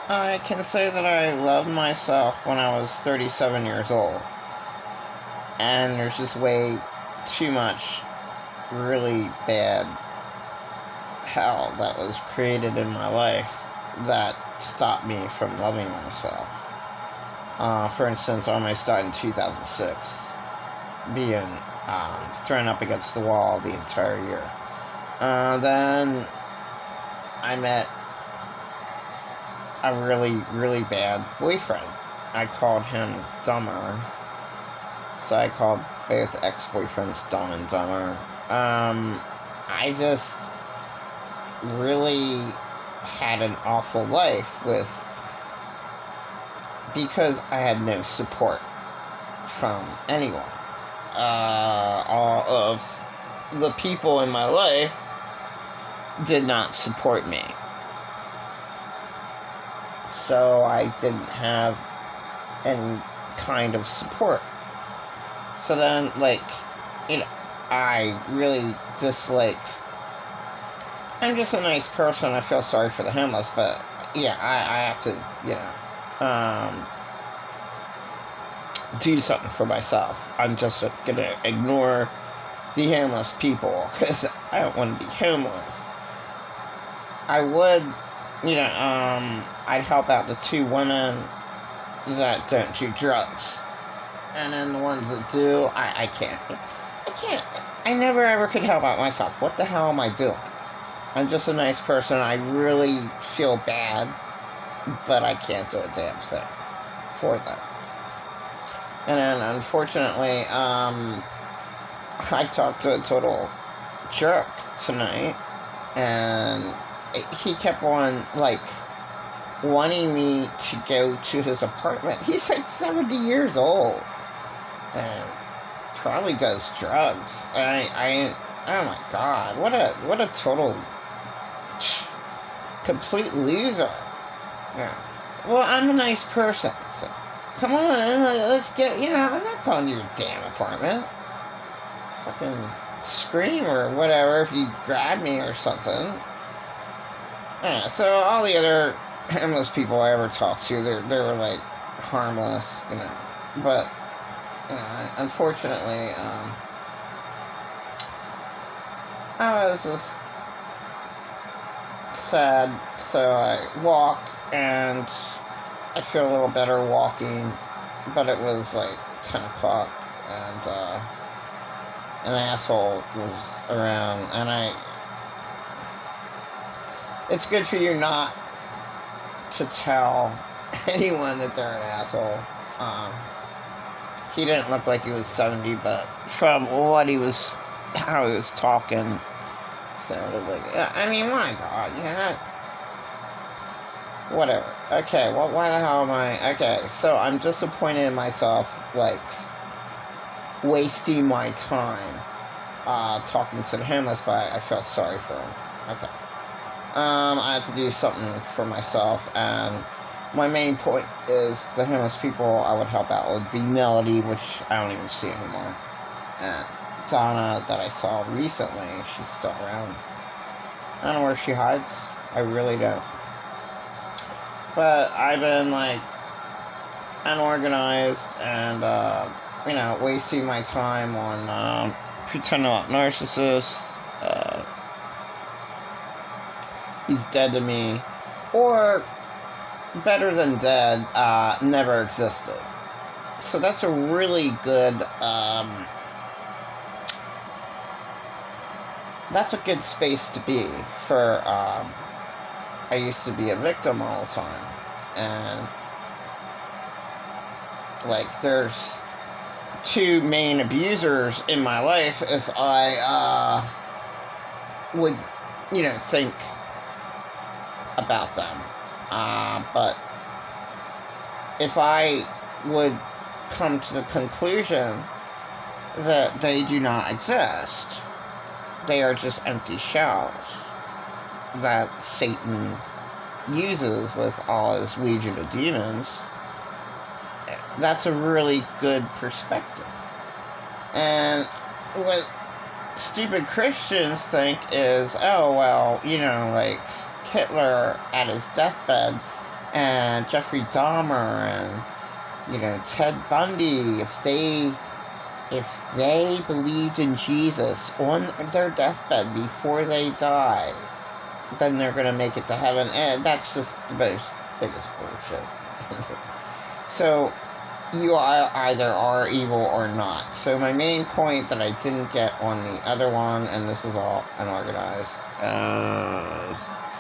I can say that I loved myself when I was 37 years old. And there's just way too much really bad hell that was created in my life that stopped me from loving myself. For instance, I almost died in 2006, being thrown up against the wall the entire year. Then I met a really, really bad boyfriend. I called him Dumber. So I called both ex-boyfriends Dumb and Dumber. I just really had an awful life because I had no support from anyone. All of the people in my life did not support me. So I didn't have any kind of support. So then, I really just, I'm just a nice person. I feel sorry for the homeless, but, yeah, I have to, do something for myself. I'm just gonna ignore the homeless people, because I don't want to be homeless. I would, I'd help out the 2 women that don't do drugs. And then the ones that do, I can't. I never ever could help out myself. What the hell am I doing? I'm just a nice person. I really feel bad, but I can't do a damn thing for them. And then, unfortunately, I talked to a total jerk tonight, and he kept on, wanting me to go to his apartment. He's 70 years old. And probably does drugs. Oh my god, what a total complete loser. Yeah. Well, I'm a nice person, so come on, let's get, I'm not calling your damn apartment. Fucking scream or whatever if you grab me or something. Yeah, so all the other homeless people I ever talked to, they were harmless, but unfortunately, I was just sad, so I walk, and I feel a little better walking, but it was 10 o'clock, and an asshole was around, and it's good for you not to tell anyone that they're an asshole. He didn't look like he was 70, but from how he was talking, sounded like, my god, whatever. Okay, well, why the hell am I, okay, so I'm disappointed in myself, wasting my time, talking to the homeless, but I felt sorry for him. Okay. I had to do something for myself, and my main point is the homeless people I would help out would be Melody, which I don't even see anymore, and Donna, that I saw recently. She's still around. I don't know where she hides. I really don't. But I've been, unorganized and, wasting my time on, pretending like narcissists. He's dead to me. Or, better than dead, never existed. So that's a really good, that's a good space to be for, I used to be a victim all the time. And, there's 2 main abusers in my life. If I, would, think about them. But if I would come to the conclusion that they do not exist, they are just empty shells that Satan uses with all his legion of demons, that's a really good perspective. And what stupid Christians think is, oh, well, Hitler at his deathbed and Jeffrey Dahmer and, Ted Bundy, if they believed in Jesus on their deathbed before they die, then they're going to make it to heaven. And that's just the biggest bullshit. So, you either are evil or not. So my main point that I didn't get on the other one, and this is all unorganized,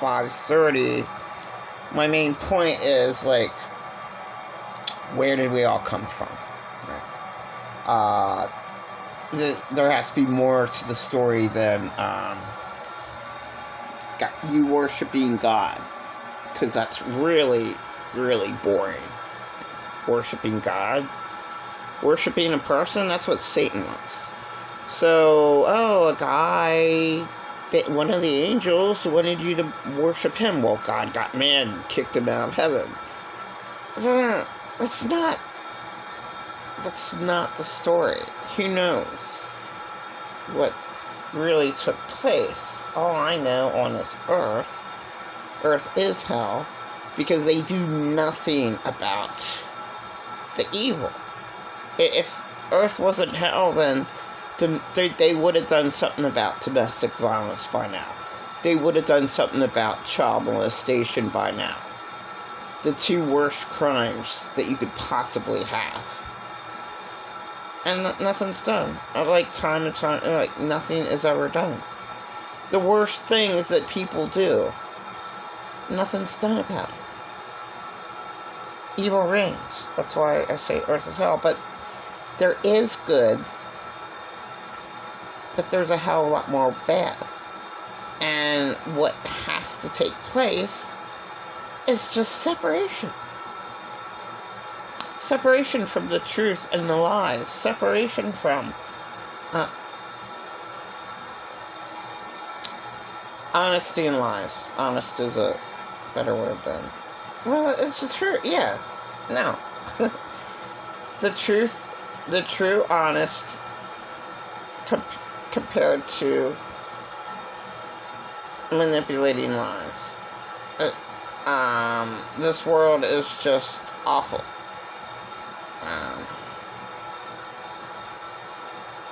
5:30, my main point is, like, where did we all come from? Right? There has to be more to the story than you worshiping God, because that's really, really boring. Worshipping God, worshipping a person, that's what Satan wants. So, a guy, one of the angels wanted you to worship him. Well, God got mad and kicked him out of heaven. That's not the story. Who knows what really took place? All I know on this earth is hell, because they do nothing about the evil. If earth wasn't hell, then they would have done something about domestic violence by now. They would have done something about child molestation by now. The two worst crimes that you could possibly have. And nothing's done. Like, time and time, like, nothing is ever done. The worst things that people do, nothing's done about it. Evil reigns. That's why I say earth is hell. But there is good, but there's a hell of a lot more bad. And what has to take place is just separation. Separation from the truth and the lies. Separation from honesty and lies. Honest is a better word than... Well, it's the truth. Yeah. No. The true honest compared to manipulating lies. This world is just awful.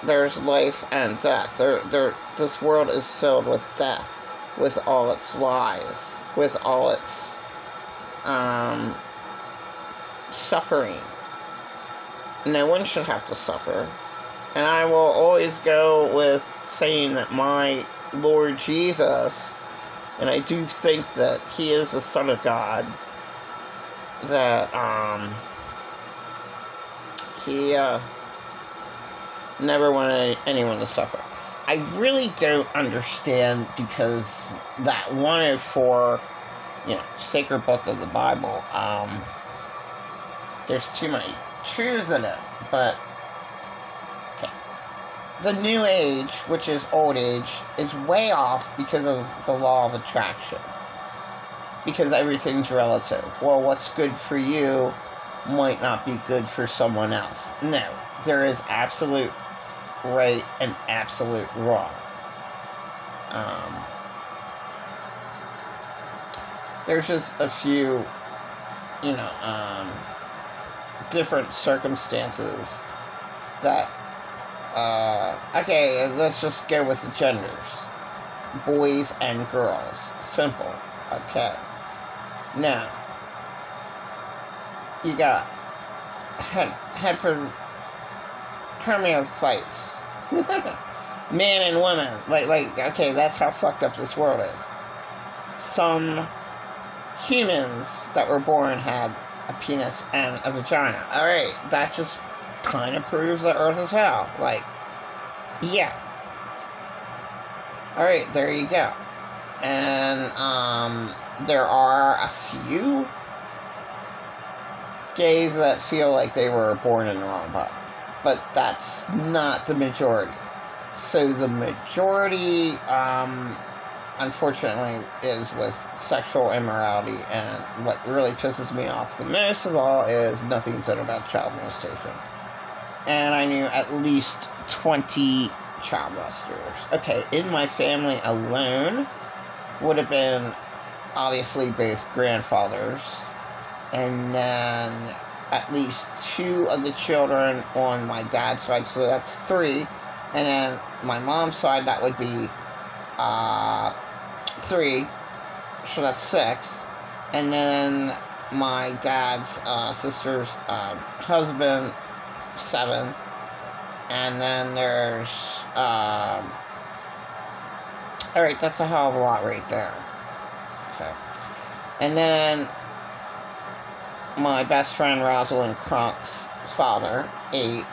There's life and death. This world is filled with death, with all its lies, with all its suffering. No one should have to suffer. And I will always go with saying that my Lord Jesus, and I do think that he is the Son of God, that he never wanted anyone to suffer. I really don't understand, because that 104, sacred book of the Bible, there's too many truths in it, but okay. The New Age, which is old age, is way off because of the law of attraction. Because everything's relative. Well, what's good for you might not be good for someone else. No, there is absolute right and absolute wrong. There's just a few, different circumstances that, okay, let's just go with the genders. Boys and girls. Simple. Okay. Now, you got hermaphrodites. Man and woman. Like, okay, that's how fucked up this world is. Some humans that were born had a penis and a vagina. Alright, that just kind of proves that Earth is hell. Like, yeah. Alright, there you go. And, there are a few gays that feel like they were born in the wrong body. But that's not the majority. So the majority, unfortunately, is with sexual immorality, and what really pisses me off the most of all is nothing said about child molestation. And I knew at least 20 child molesters. Okay, in my family alone would have been obviously both grandfathers, and then at least 2 of the children on my dad's side, so that's 3. And then my mom's side, that would be 3, so that's 6. And then my dad's sister's husband, 7. And then there's alright, that's a hell of a lot right there. Okay. And then my best friend Rosalind Crunk's father, 8.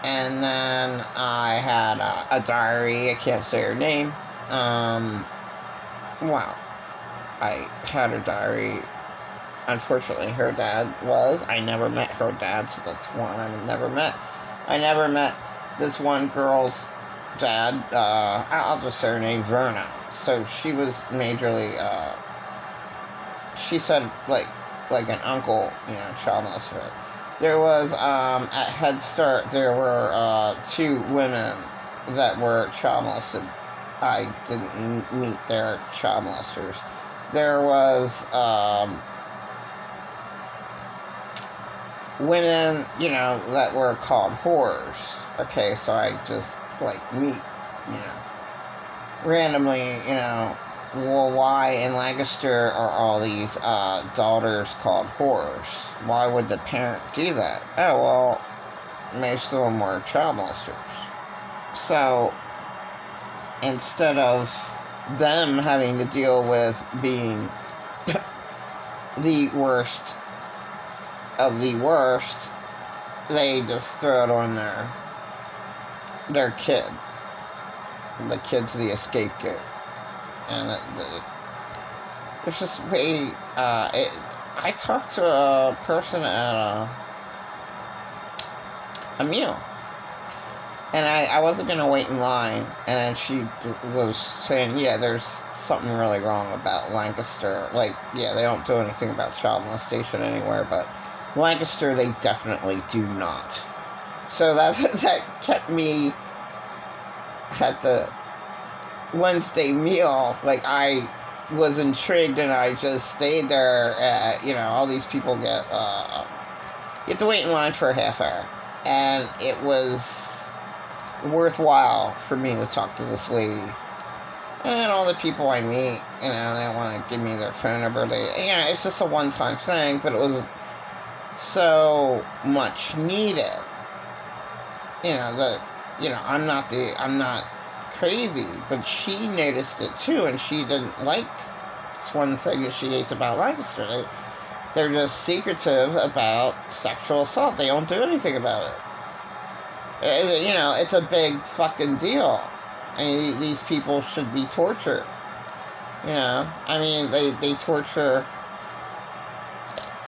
And then I had a diary, I can't say her name. Wow. I had a diary. Unfortunately, her dad was. I never met her dad, so that's one I never met. I never met this one girl's dad. I'll just say her name, Verna. So she was majorly, she said, like an uncle, child molester. There was, at Head Start, there were 2 women that were child molested. I didn't meet their child molesters. There was, women, that were called whores. Okay, so I just, meet, randomly, well, why in Lancaster are all these daughters called whores? Why would the parent do that? Oh, well, most of them were child molesters. So, instead of them having to deal with being the worst of the worst, they just throw it on their kid. The kid's the scapegoat. And it's just way, I talked to a person at a meal, and I wasn't going to wait in line, and then she was saying, yeah, there's something really wrong about Lancaster. Yeah, they don't do anything about child molestation anywhere, but Lancaster, they definitely do not. So that kept me at the Wednesday meal. I was intrigued, and I just stayed there. All these people you have to wait in line for a half hour, and it was worthwhile for me to talk to this lady. And then all the people I meet, they don't want to give me their phone number. It's just a one-time thing, but it was so much needed. I'm not crazy, but she noticed it too, and she didn't like. It's one thing that she hates about Lancaster. They're just secretive about sexual assault. They don't do anything about it. It's a big fucking deal. I mean, these people should be tortured. They torture